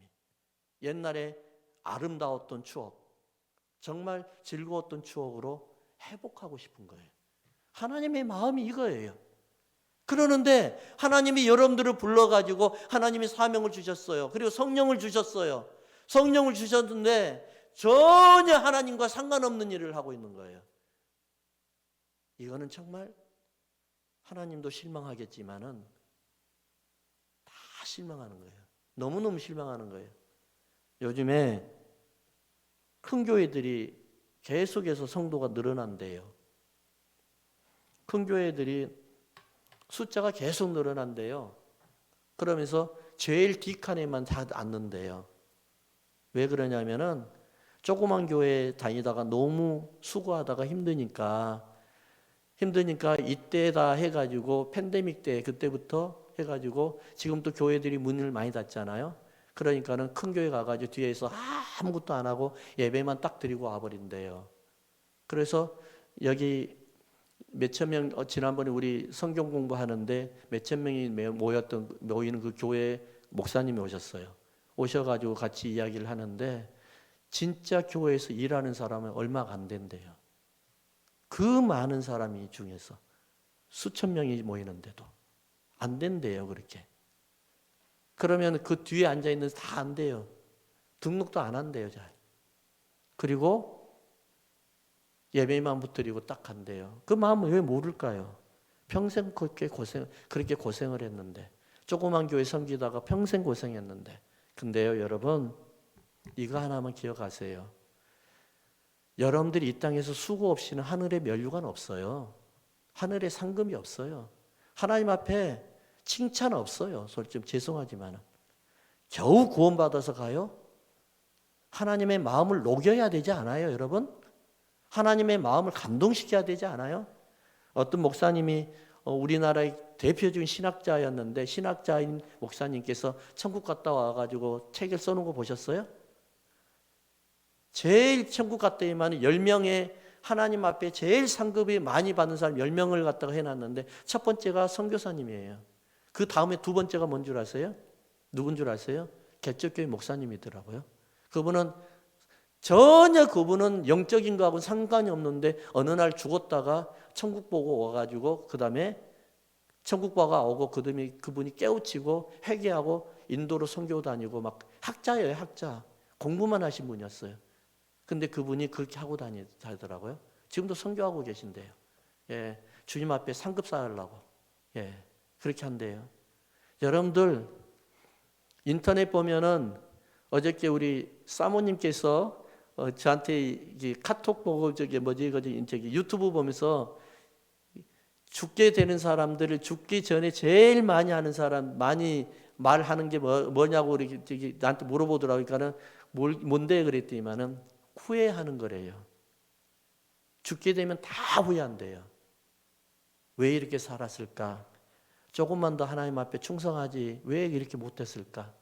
옛날에 아름다웠던 추억, 정말 즐거웠던 추억으로 회복하고 싶은 거예요. 하나님의 마음이 이거예요. 그러는데 하나님이 여러분들을 불러가지고 하나님이 사명을 주셨어요. 그리고 성령을 주셨어요. 성령을 주셨는데 전혀 하나님과 상관없는 일을 하고 있는 거예요. 이거는 정말 하나님도 실망하겠지만은 다 실망하는 거예요. 너무너무 실망하는 거예요. 요즘에 큰 교회들이 계속해서 성도가 늘어난대요. 큰 교회들이 숫자가 계속 늘어난대요. 그러면서 제일 뒷칸에만 다 앉는데요. 왜 그러냐면은 조그만 교회 다니다가 너무 수고하다가 힘드니까 이때다 해가지고 팬데믹 때 그때부터 해가지고 지금 또 교회들이 문을 많이 닫잖아요. 그러니까는 큰 교회 가가지고 뒤에서 아무것도 안 하고 예배만 딱 드리고 와버린대요. 그래서 여기 몇천 명, 지난번에 우리 성경 공부하는데 몇천 명이 모이는 그 교회 목사님이 오셨어요. 오셔가지고 같이 이야기를 하는데 진짜 교회에서 일하는 사람은 얼마가 안 된대요. 그 많은 사람이 중에서 수천 명이 모이는데도 안 된대요. 그렇게. 그러면 그 뒤에 앉아있는 다 안 돼요. 등록도 안 한대요. 잘. 그리고 예배만 붙들이고 딱 한대요. 그 마음을 왜 모를까요? 평생 그렇게 고생을 했는데, 조그만 교회 섬기다가 평생 고생했는데. 근데요, 여러분, 이거 하나만 기억하세요. 여러분들이 이 땅에서 수고 없이는 하늘에 면류관 없어요. 하늘에 상금이 없어요. 하나님 앞에 칭찬 없어요. 솔직히 죄송하지만 겨우 구원받아서 가요? 하나님의 마음을 녹여야 되지 않아요, 여러분? 하나님의 마음을 감동시켜야 되지 않아요? 어떤 목사님이 우리나라의 대표적인 신학자였는데 신학자인 목사님께서 천국 갔다 와가지고 책을 써놓은 거 보셨어요? 제일 천국 갔다 오면 10명의 하나님 앞에 제일 상급이 많이 받는 사람 10명을 갖다가 해놨는데 첫 번째가 선교사님이에요. 그 다음에 두 번째가 뭔 줄 아세요? 누군 줄 아세요? 개척교회 목사님이더라고요. 그분은 영적인 거하고는 상관이 없는데 어느 날 죽었다가 천국 보고 와가지고 그 다음에 천국바가 오고 그분이 깨우치고 회개하고 인도로 선교 다니고 막 학자예요, 학자. 공부만 하신 분이었어요. 근데 그분이 그렇게 하고 다니더라고요. 지금도 선교하고 계신데요. 예, 주님 앞에 상급 쌓으려고. 예, 그렇게 한대요. 여러분들 인터넷 보면은 어저께 우리 사모님께서 저한테 카톡 보고 저기 유튜브 보면서 죽게 되는 사람들을 죽기 전에 제일 많이 하는 사람 많이 말하는 게 뭐냐고 이렇게 나한테 물어보더라고요. 그러니까는 뭔데 그랬더니만은 후회하는 거래요. 죽게 되면 다 후회한대요. 왜 이렇게 살았을까? 조금만 더 하나님 앞에 충성하지 왜 이렇게 못했을까?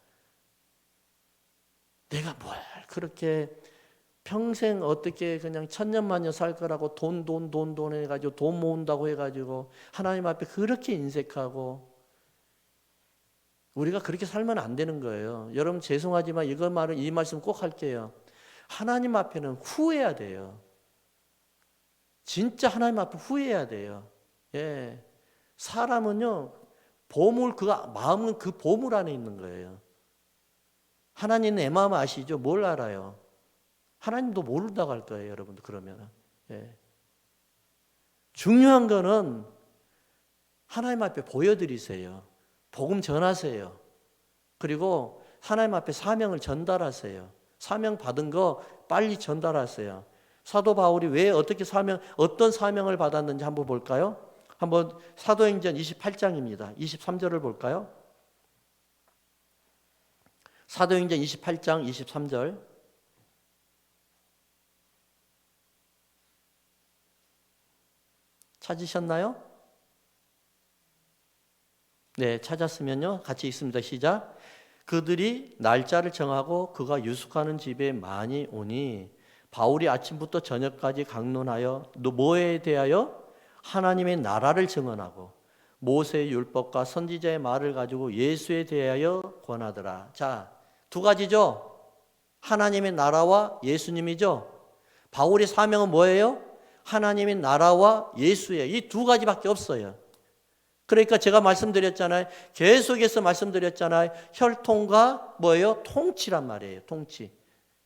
내가 뭘 그렇게 평생 어떻게 그냥 천년만년 살 거라고 돈 해가지고 돈 모은다고 해가지고 하나님 앞에 그렇게 인색하고 우리가 그렇게 살면 안 되는 거예요. 여러분 죄송하지만 이 말씀 꼭 할게요. 하나님 앞에는 후회해야 돼요. 진짜 하나님 앞에 후회해야 돼요. 예. 사람은요, 마음은 그 보물 안에 있는 거예요. 하나님은 내 마음 아시죠? 뭘 알아요? 하나님도 모른다고 할 거예요, 여러분들, 그러면. 예. 중요한 거는 하나님 앞에 보여드리세요. 복음 전하세요. 그리고 하나님 앞에 사명을 전달하세요. 사명 받은 거 빨리 전달하세요. 사도 바울이 왜 어떤 사명을 받았는지 한번 볼까요? 한번 사도행전 28장입니다. 23절을 볼까요? 사도행전 28장 23절. 찾으셨나요? 네, 찾았으면요. 같이 읽습니다. 시작. 그들이 날짜를 정하고 그가 유숙하는 집에 많이 오니 바울이 아침부터 저녁까지 강론하여 뭐에 대하여? 하나님의 나라를 증언하고 모세의 율법과 선지자의 말을 가지고 예수에 대하여 권하더라. 자, 두 가지죠. 하나님의 나라와 예수님이죠. 바울의 사명은 뭐예요? 하나님의 나라와 예수예요. 이 두 가지밖에 없어요. 그러니까 제가 말씀드렸잖아요. 계속해서 말씀드렸잖아요. 혈통과 뭐예요? 통치란 말이에요. 통치.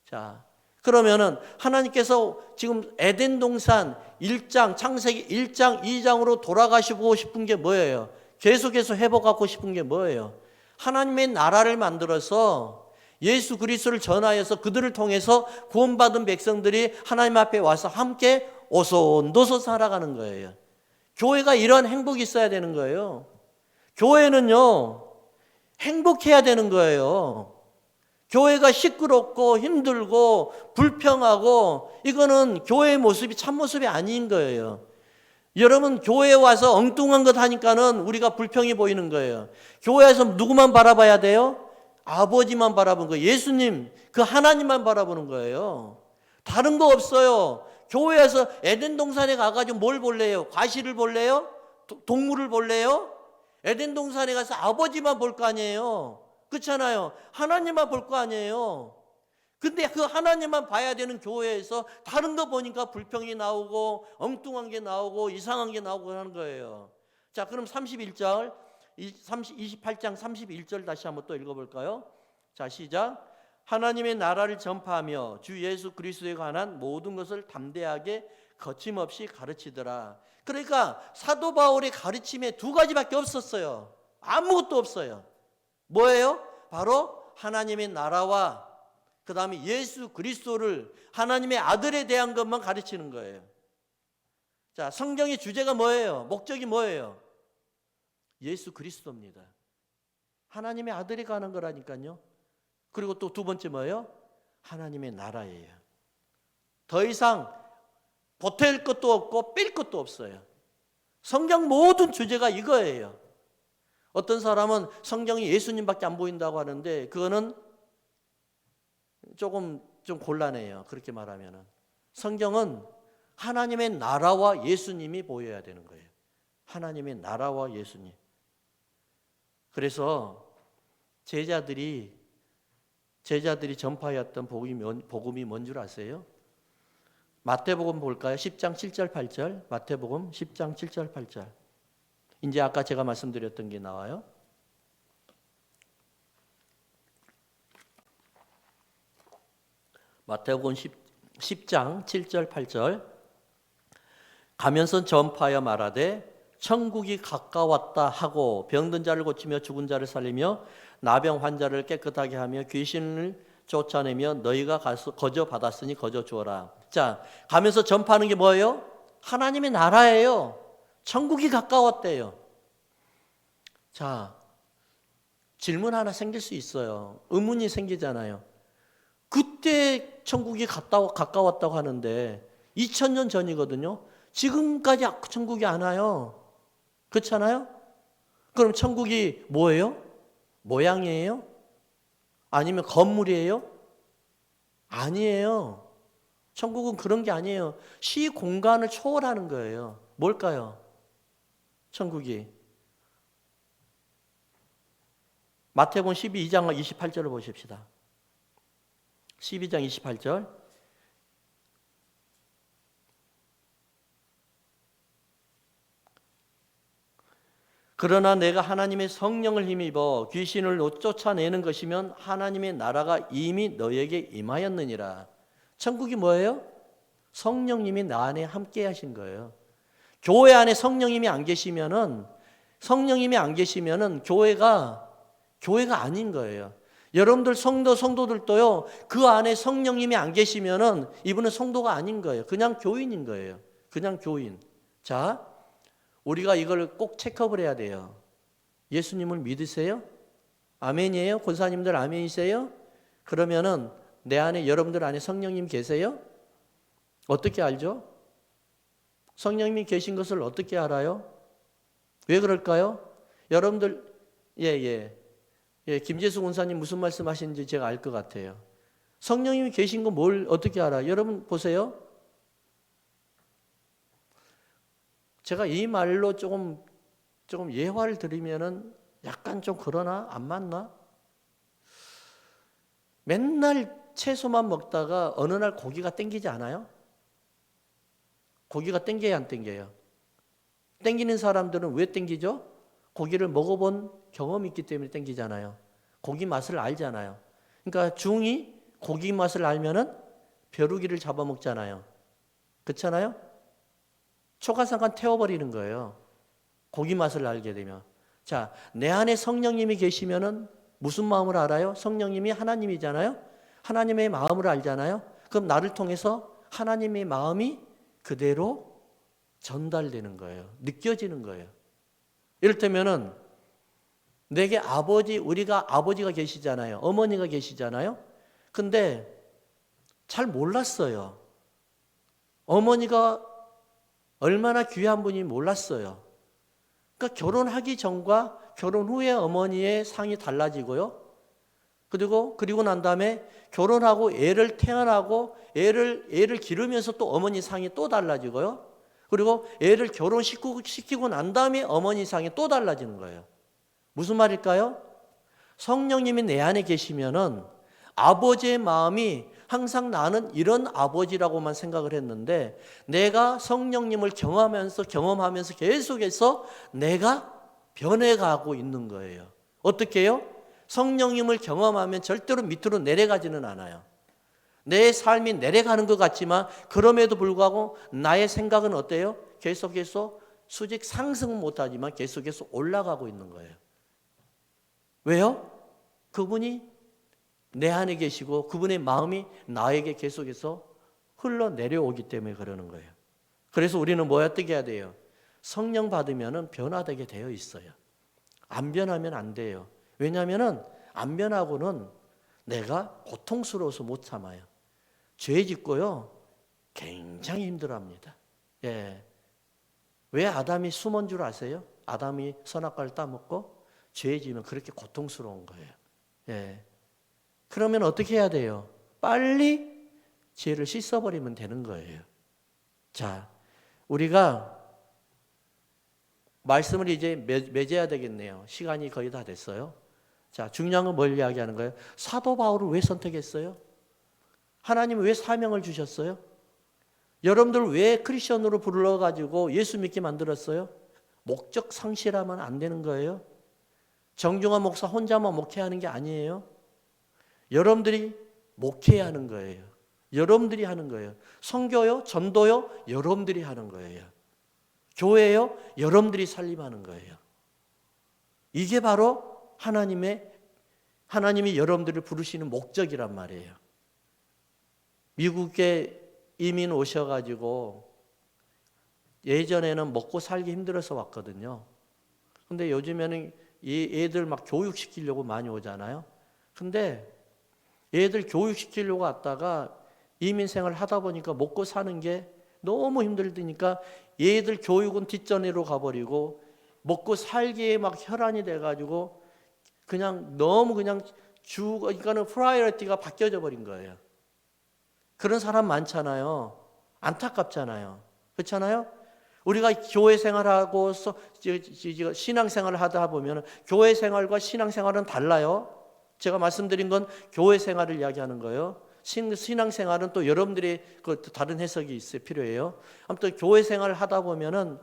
자, 그러면은 하나님께서 지금 에덴 동산 1장, 창세기 1장, 2장으로 돌아가시고 싶은 게 뭐예요? 계속해서 회복하고 싶은 게 뭐예요? 하나님의 나라를 만들어서 예수 그리스도를 전하여서 그들을 통해서 구원받은 백성들이 하나님 앞에 와서 함께 오손도손 살아가는 거예요. 교회가 이런 행복이 있어야 되는 거예요. 교회는요, 행복해야 되는 거예요. 교회가 시끄럽고 힘들고 불평하고 이거는 교회의 모습이 참모습이 아닌 거예요. 여러분 교회에 와서 엉뚱한 것 하니까는 우리가 불평이 보이는 거예요. 교회에서 누구만 바라봐야 돼요? 아버지만 바라보는 거예요. 예수님, 그 하나님만 바라보는 거예요. 다른 거 없어요. 교회에서 에덴 동산에 가가지고 뭘 볼래요? 과실을 볼래요? 동물을 볼래요? 에덴 동산에 가서 아버지만 볼 거 아니에요. 그렇잖아요. 하나님만 볼 거 아니에요. 근데 그 하나님만 봐야 되는 교회에서 다른 거 보니까 불평이 나오고 엉뚱한 게 나오고 이상한 게 나오고 하는 거예요. 자, 그럼 28장 31절 다시 한번 또 읽어볼까요? 자, 시작. 하나님의 나라를 전파하며 주 예수 그리스도에 관한 모든 것을 담대하게 거침없이 가르치더라. 그러니까 사도 바울의 가르침에 두 가지밖에 없었어요. 아무것도 없어요. 뭐예요? 바로 하나님의 나라와 그 다음에 예수 그리스도를 하나님의 아들에 대한 것만 가르치는 거예요. 자, 성경의 주제가 뭐예요? 목적이 뭐예요? 예수 그리스도입니다. 하나님의 아들이 가는 거라니까요. 그리고 또 두 번째 뭐예요? 하나님의 나라예요. 더 이상 보탤 것도 없고 뺄 것도 없어요. 성경 모든 주제가 이거예요. 어떤 사람은 성경이 예수님밖에 안 보인다고 하는데 그거는 좀 곤란해요. 그렇게 말하면은. 성경은 하나님의 나라와 예수님이 보여야 되는 거예요. 하나님의 나라와 예수님. 그래서 제자들이 전파했던 복음이 뭔 줄 아세요? 마태복음 볼까요? 10장 7절 8절. 마태복음 10장 7절 8절. 이제 아까 제가 말씀드렸던 게 나와요. 마태복음 10장 7절 8절. 가면서 전파하여 말하되 천국이 가까웠다 하고 병든 자를 고치며 죽은 자를 살리며 나병 환자를 깨끗하게 하며 귀신을 쫓아내며 너희가 거저 받았으니 거저 주어라. 자, 가면서 전파하는 게 뭐예요? 하나님의 나라예요. 천국이 가까웠대요. 자, 질문 하나 생길 수 있어요. 의문이 생기잖아요. 그때 천국이 가까웠다고 하는데 2000년 전이거든요. 지금까지 천국이 안 와요. 그렇잖아요? 그럼 천국이 뭐예요? 모양이에요? 아니면 건물이에요? 아니에요. 천국은 그런 게 아니에요. 시 공간을 초월하는 거예요. 뭘까요? 천국이. 마태복음 12장 28절을 보십시다. 12장 28절. 그러나 내가 하나님의 성령을 힘입어 귀신을 쫓아내는 것이면 하나님의 나라가 이미 너에게 임하였느니라. 천국이 뭐예요? 성령님이 나 안에 함께 하신 거예요. 교회 안에 성령님이 안 계시면은 교회가 아닌 거예요. 여러분들 성도들도요, 그 안에 성령님이 안 계시면은 이분은 성도가 아닌 거예요. 그냥 교인인 거예요. 그냥 교인. 자, 우리가 이걸 꼭 체크업을 해야 돼요. 예수님을 믿으세요? 아멘이에요? 권사님들 아멘이세요? 그러면은 내 안에, 여러분들 안에 성령님 계세요? 어떻게 알죠? 성령님이 계신 것을 어떻게 알아요? 왜 그럴까요? 여러분들, 김재수 권사님 무슨 말씀 하시는지 제가 알 것 같아요. 성령님이 계신 거 뭘 어떻게 알아요? 여러분 보세요. 제가 이 말로 조금 예화를 드리면은 약간 좀 그러나 안 맞나? 맨날 채소만 먹다가 어느 날 고기가 땡기지 않아요? 고기가 땡겨야 안 땡겨요? 땡기는 사람들은 왜 땡기죠? 고기를 먹어본 경험이 있기 때문에 땡기잖아요. 고기 맛을 알잖아요. 그러니까 중이 고기 맛을 알면은 벼루기를 잡아먹잖아요. 그렇잖아요? 초가삼간 태워버리는 거예요. 고기 맛을 알게 되면. 자, 내 안에 성령님이 계시면은 무슨 마음을 알아요? 성령님이 하나님이잖아요. 하나님의 마음을 알잖아요. 그럼 나를 통해서 하나님의 마음이 그대로 전달되는 거예요. 느껴지는 거예요. 이를테면은 내게 우리가 아버지가 계시잖아요. 어머니가 계시잖아요. 근데 잘 몰랐어요. 어머니가 얼마나 귀한 분이 몰랐어요. 그러니까 결혼하기 전과 결혼 후에 어머니의 상이 달라지고요. 그리고 난 다음에 결혼하고 애를 태어나고 애를 기르면서 또 어머니 상이 또 달라지고요. 그리고 애를 결혼시키고 난 다음에 어머니 상이 또 달라지는 거예요. 무슨 말일까요? 성령님이 내 안에 계시면은 아버지의 마음이 항상 나는 이런 아버지라고만 생각을 했는데 내가 성령님을 경험하면서 계속해서 내가 변해가고 있는 거예요. 어떻게 해요? 성령님을 경험하면 절대로 밑으로 내려가지는 않아요. 내 삶이 내려가는 것 같지만 그럼에도 불구하고 나의 생각은 어때요? 계속해서 수직 상승은 못하지만 계속해서 올라가고 있는 거예요. 왜요? 그분이 내 안에 계시고 그분의 마음이 나에게 계속해서 흘러내려오기 때문에 그러는 거예요. 그래서 우리는 어떻게 해야 돼요? 성령 받으면 변화되게 되어 있어요. 안 변하면 안 돼요. 왜냐하면 안 변하고는 내가 고통스러워서 못 참아요. 죄 짓고요 굉장히 힘들어합니다. 예. 왜 아담이 숨은 줄 아세요? 아담이 선악과를 따먹고 죄 지면 그렇게 고통스러운 거예요. 예. 그러면 어떻게 해야 돼요? 빨리 죄를 씻어버리면 되는 거예요. 자, 우리가 말씀을 이제 맺어야 되겠네요. 시간이 거의 다 됐어요. 자, 중요한 건 뭘 이야기하는 거예요? 사도 바울을 왜 선택했어요? 하나님은 왜 사명을 주셨어요? 여러분들 왜 크리스천으로 불러가지고 예수 믿게 만들었어요? 목적 상실하면 안 되는 거예요. 정중한 목사 혼자만 목회하는 게 아니에요. 여러분들이 목회해야 하는 거예요. 여러분들이 하는 거예요. 선교요, 전도요, 여러분들이 하는 거예요. 교회요, 여러분들이 살림하는 거예요. 이게 바로 하나님이 여러분들을 부르시는 목적이란 말이에요. 미국에 이민 오셔가지고 예전에는 먹고 살기 힘들어서 왔거든요. 근데 요즘에는 이 애들 막 교육시키려고 많이 오잖아요. 근데 애들 교육시키려고 왔다가 이민 생활 하다 보니까 먹고 사는 게 너무 힘들으니까 얘들 교육은 뒷전으로 가버리고 먹고 살기에 막 혈안이 돼가지고 그냥 너무 그냥 그러니까는 프라이어티가 바뀌어져 버린 거예요. 그런 사람 많잖아요. 안타깝잖아요. 그렇잖아요? 우리가 교회 생활하고 신앙생활을 하다 보면 교회 생활과 신앙생활은 달라요. 제가 말씀드린 건 교회 생활을 이야기하는 거예요. 신앙생활은 또 여러분들이 다른 해석이 필요해요. 아무튼 교회 생활을 하다 보면은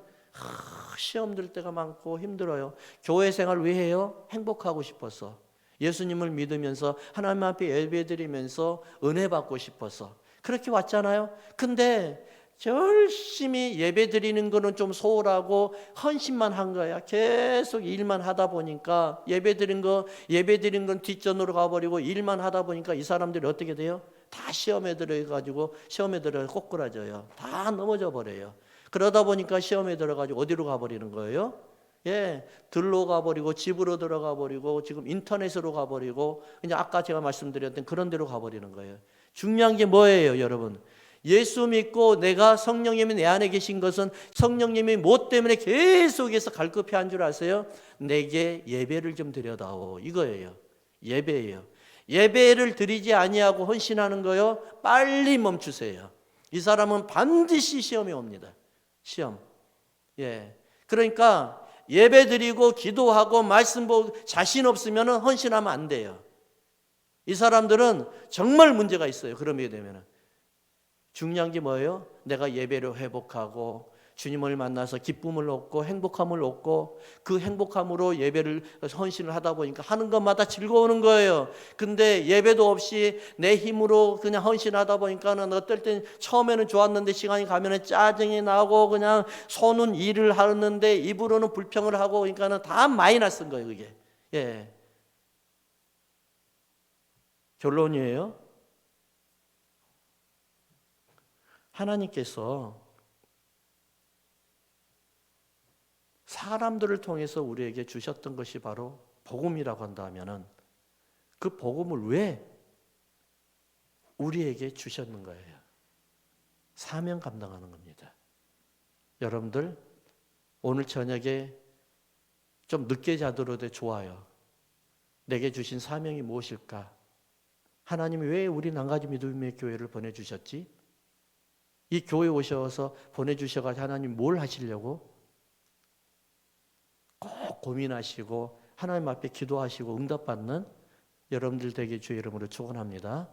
시험 들 때가 많고 힘들어요. 교회 생활 왜 해요? 행복하고 싶어서. 예수님을 믿으면서 하나님 앞에 예배드리면서 은혜 받고 싶어서 그렇게 왔잖아요. 근데 열심히 예배 드리는 거는 좀 소홀하고 헌신만 한 거야. 계속 일만 하다 보니까 예배 드린 건 뒷전으로 가버리고 일만 하다 보니까 이 사람들이 어떻게 돼요? 다 시험에 들어가지고 꼬꾸라져요. 다 넘어져 버려요. 그러다 보니까 시험에 들어가지고 어디로 가버리는 거예요? 들로 가버리고 집으로 들어가 버리고 지금 인터넷으로 가버리고 이제 아까 제가 말씀드렸던 그런 데로 가버리는 거예요. 중요한 게 뭐예요, 여러분? 예수 믿고 내가 성령님이 내 안에 계신 것은 성령님이 뭐 때문에 계속해서 갈급해 한 줄 아세요? 내게 예배를 좀 드려다오 이거예요. 예배예요. 예배를 드리지 아니하고 헌신하는 거요. 빨리 멈추세요. 이 사람은 반드시 시험이 옵니다. 시험. 그러니까 예배 드리고 기도하고 말씀 보고 자신 없으면 헌신하면 안 돼요. 이 사람들은 정말 문제가 있어요. 그러게 되면은. 중요한 게 뭐예요? 내가 예배를 회복하고 주님을 만나서 기쁨을 얻고 행복함을 얻고 그 행복함으로 예배를 헌신을 하다 보니까 하는 것마다 즐거우는 거예요. 근데 예배도 없이 내 힘으로 그냥 헌신하다 보니까는 어떨 땐 처음에는 좋았는데 시간이 가면은 짜증이 나고 그냥 손은 일을 하는데 입으로는 불평을 하고 그러니까는 다 마이너스인 거예요, 그게. 결론이에요. 하나님께서 사람들을 통해서 우리에게 주셨던 것이 바로 복음이라고 한다면은 그 복음을 왜 우리에게 주셨는 거예요? 사명 감당하는 겁니다. 여러분들 오늘 저녁에 좀 늦게 자더라도 좋아요. 내게 주신 사명이 무엇일까? 하나님이 왜 우리 한 가지 믿음의 교회를 보내주셨지? 이 교회 오셔서 보내주셔가지고 하나님 뭘 하시려고? 꼭 고민하시고 하나님 앞에 기도하시고 응답받는 여러분들 되게 주의 이름으로 축원합니다.